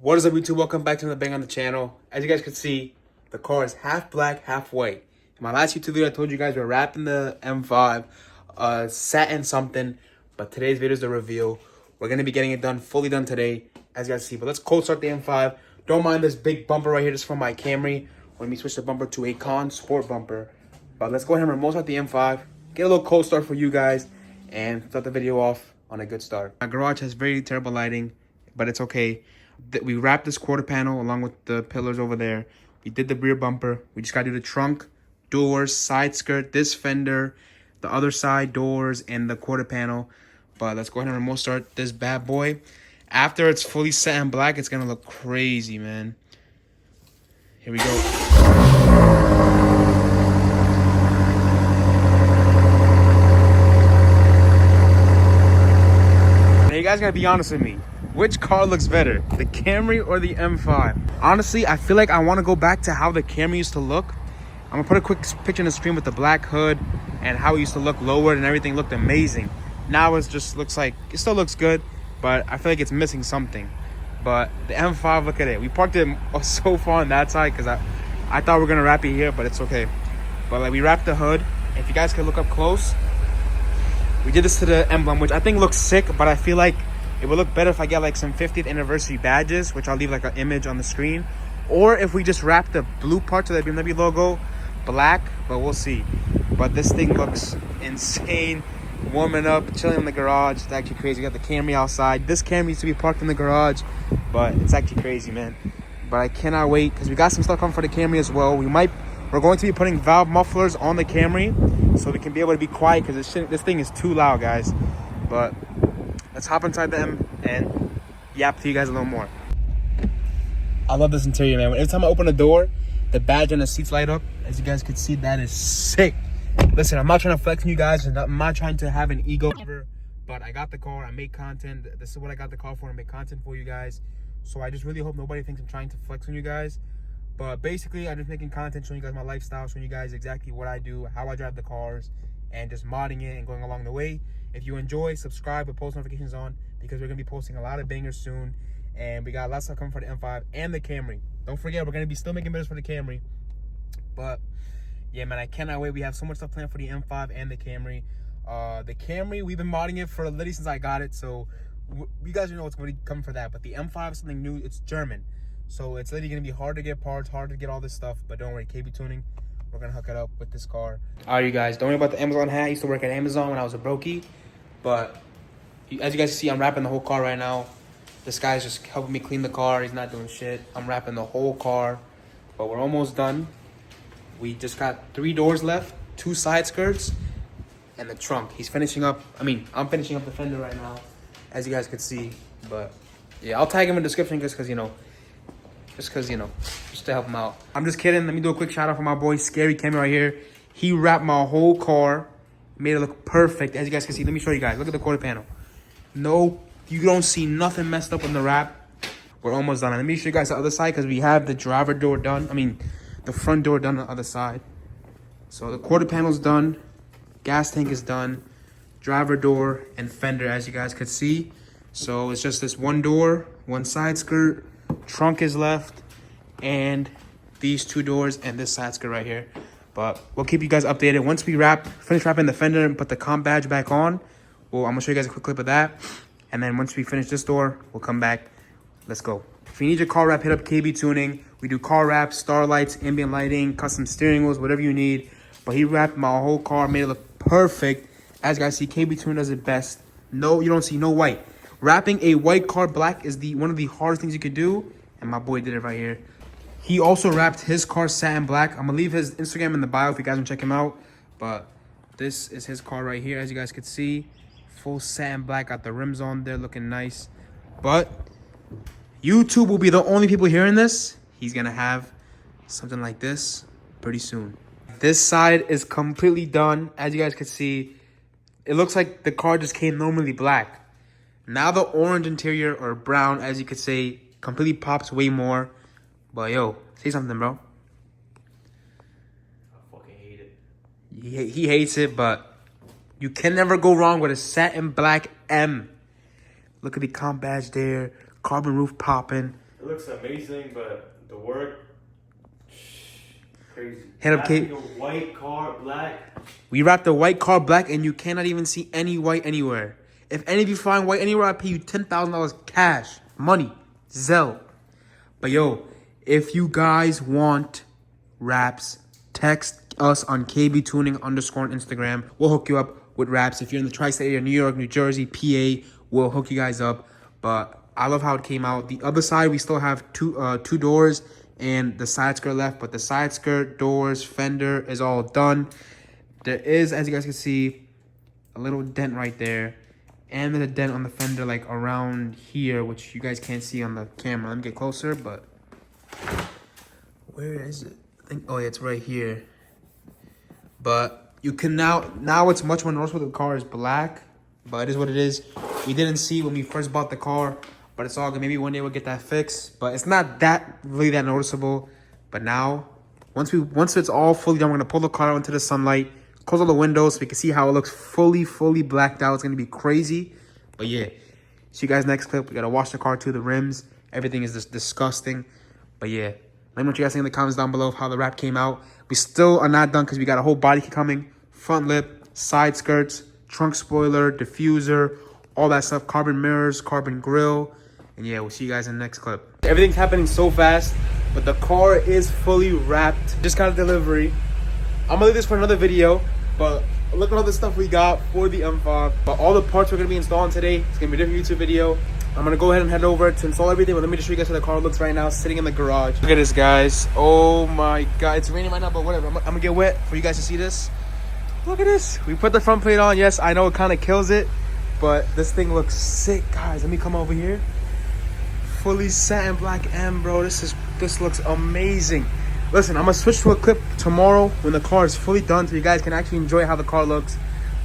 What is up, YouTube? Welcome back to the Bang on the channel. As you guys can see, the car is half black, half white. In my last YouTube video, I told you guys we're wrapping the M5 satin something, but today's video is the reveal. We're going to be getting it done, fully done today, as you guys see. But let's cold start the M5. Don't mind this big bumper right here. This is from my Camry. When we switch the bumper to a Con Sport bumper. But let's go ahead and remote start the M5, get a little cold start for you guys, and start the video off on a good start. My garage has very terrible lighting, but it's okay. We wrapped this quarter panel along with the pillars over there. We did the rear bumper. We just got to do the trunk, doors, side skirt, this fender, the other side doors, and the quarter panel. But let's go ahead and remote start this bad boy. After it's fully set in black, it's going to look crazy, man. Here we go. Now you guys got to be honest with me. Which car looks better, the Camry or the M5? Honestly, I feel like I want to go back to how the Camry used to look. I'm going to put a quick picture on the screen with the black hood and how it used to look lowered and everything looked amazing. Now it just looks like, it still looks good, but I feel like it's missing something. But the M5, look at it. We parked it so far on that side because I thought we were going to wrap it here, but it's okay. But like, we wrapped the hood. If you guys can look up close, we did this to the emblem, which I think looks sick, but I feel like it would look better if I get like some 50th anniversary badges, which I'll leave like an image on the screen. Or if we just wrap the blue parts of the BMW logo black, but we'll see. But this thing looks insane. Warming up, chilling in the garage. It's actually crazy. We got the Camry outside. This Camry used to be parked in the garage, but it's actually crazy, man. But I cannot wait because we got some stuff coming for the Camry as well. We're going to be putting valve mufflers on the Camry so we can be able to be quiet because this thing is too loud, guys. But let's hop inside them and yap to you guys a little more. I love this interior, man. Every time I open the door, the badge on the seats light up. As you guys can see, that is sick. Listen, I'm not trying to flex on you guys, and I'm not trying to have an ego, but I got the car. I make content. This is what I got the car for. I make content for you guys. So I just really hope nobody thinks I'm trying to flex on you guys. But basically, I'm just making content, showing you guys my lifestyle, showing you guys exactly what I do, how I drive the cars, and just modding it and going along the way. If you enjoy, subscribe with post notifications on because we're going to be posting a lot of bangers soon. And we got lots of stuff coming for the M5 and the Camry. Don't forget, we're going to be still making videos for the Camry. But yeah, man, I cannot wait. We have so much stuff planned for the M5 and the Camry. The Camry, we've been modding it for literally since I got it. So you guys know what's going to be coming for that. But the M5 is something new. It's German. So it's literally going to be hard to get parts, hard to get all this stuff. But don't worry, KBTuning. We're going to hook it up with this car. All right, you guys, don't worry about the Amazon hat. I used to work at Amazon when I was a brokey. But as you guys see, I'm wrapping the whole car right now. This guy's just helping me clean the car. He's not doing shit. I'm wrapping the whole car. But we're almost done. We just got 3 doors left, 2 side skirts, and the trunk. He's finishing up. I'm finishing up the fender right now, as you guys can see. But yeah, I'll tag him in the description just because just to help him out. I'm just kidding. Let me do a quick shout out for my boy Scary Camry right here. He wrapped my whole car, made it look perfect. As you guys can see, let me show you guys. Look at the quarter panel. No, you don't see nothing messed up in the wrap. We're almost done. Let me show you guys the other side because we have the driver door done. The front door done on the other side. So the quarter panel's done. Gas tank is done. Driver door and fender, as you guys could see. So it's just this one door, one side skirt. Trunk is left. And these 2 doors and this side skirt right here. But we'll keep you guys updated. Once we finish wrapping the fender and put the comp badge back on, I'm going to show you guys a quick clip of that. And then once we finish this door, we'll come back. Let's go. If you need your car wrap, hit up KBTuning. We do car wraps, star lights, ambient lighting, custom steering wheels, whatever you need. But he wrapped my whole car, made it look perfect. As you guys see, KBTuning does it best. No, you don't see no white. Wrapping a white car black is one of the hardest things you could do. And my boy did it right here. He also wrapped his car satin black. I'm going to leave his Instagram in the bio if you guys want to check him out. But this is his car right here, as you guys can see. Full satin black, got the rims on there, looking nice. But YouTube will be the only people hearing this. He's going to have something like this pretty soon. This side is completely done. As you guys can see, it looks like the car just came normally black. Now the orange interior, or brown, as you could say, completely pops way more. But yo, say something, bro. I fucking hate it. He hates it, but you can never go wrong with a satin black M. Look at the comp badge there. Carbon roof popping. It looks amazing, but the work, crazy. Hit up Kate. White car, black. We wrapped the white car black, and you cannot even see any white anywhere. If any of you find white anywhere, I pay you $10,000 cash, money, Zelle. But yo, if you guys want wraps, text us on KBTuning _ on Instagram. We'll hook you up with wraps. If you're in the tri-state area, New York, New Jersey, PA, we'll hook you guys up. But I love how it came out. The other side, we still have two doors and the side skirt left, but the side skirt, doors, fender is all done. There is, as you guys can see, a little dent right there. And there's a dent on the fender, like around here, which you guys can't see on the camera. Let me get closer, but where is it? I think, oh yeah, it's right here. But you can now it's much more noticeable. The car is black, but it is what it is. We didn't see when we first bought the car, but it's all good. Maybe one day we'll get that fixed, but it's not really that noticeable. But now, once it's all fully done, we're gonna pull the car out into the sunlight, close all the windows so we can see how it looks fully blacked out. It's gonna be crazy. But yeah, see you guys next clip. We gotta wash the car too, the rims. Everything is just disgusting. But yeah, let me know what you guys think in the comments down below of how the wrap came out. We still are not done because we got a whole body kit coming. Front lip, side skirts, trunk spoiler, diffuser, all that stuff. Carbon mirrors, carbon grille. And yeah, we'll see you guys in the next clip. Everything's happening so fast, but the car is fully wrapped. Just got a delivery. I'm gonna leave this for another video, but look at all the stuff we got for the M5. But all the parts we're gonna be installing today, it's gonna be a different YouTube video. I'm gonna go ahead and head over to install everything, but let me just show you guys how the car looks right now, sitting in the garage. Look at this, guys. Oh my God, it's raining right now, but whatever. I'm gonna get wet for you guys to see this. Look at this. We put the front plate on. Yes, I know it kind of kills it, but this thing looks sick, guys. Let me come over here. Fully satin black M, bro. This looks amazing. Listen, I'm gonna switch to a clip tomorrow when the car is fully done, so you guys can actually enjoy how the car looks.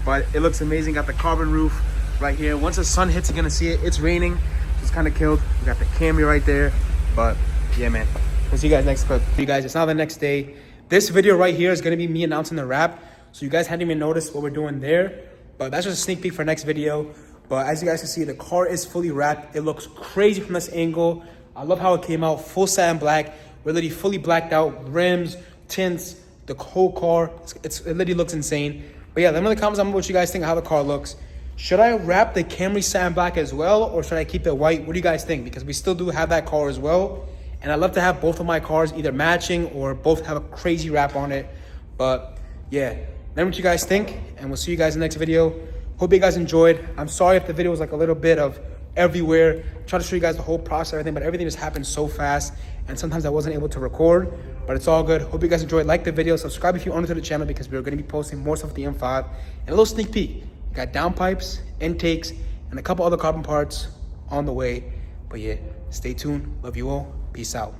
But it looks amazing. Got the carbon roof right here. Once the sun hits, you're gonna see it. It's raining, so it's kind of killed. We got the Camry right there. But yeah, man. We'll see you guys next clip. You guys, it's now the next day. This video right here is gonna be me announcing the wrap. So you guys hadn't even noticed what we're doing there. But that's just a sneak peek for next video. But as you guys can see, the car is fully wrapped. It looks crazy from this angle. I love how it came out, full satin black. We're literally fully blacked out, rims, tints, the whole car. It literally looks insane. But yeah, let me know in the comments what you guys think of how the car looks. Should I wrap the Camry satin black as well, or should I keep it white? What do you guys think? Because we still do have that car as well. And I'd love to have both of my cars either matching or both have a crazy wrap on it. But yeah, let me know what you guys think, and we'll see you guys in the next video. Hope you guys enjoyed. I'm sorry if the video was like a little bit of everywhere. Try to show you guys the whole process, everything, but everything just happened so fast, and sometimes I wasn't able to record, but it's all good. Hope you guys enjoyed. Like the video, subscribe if you're new to the channel, because we're going to be posting more stuff with the M5. And a little sneak peek, we got downpipes, intakes, and a couple other carbon parts on the way. But yeah, stay tuned. Love you all. Peace out.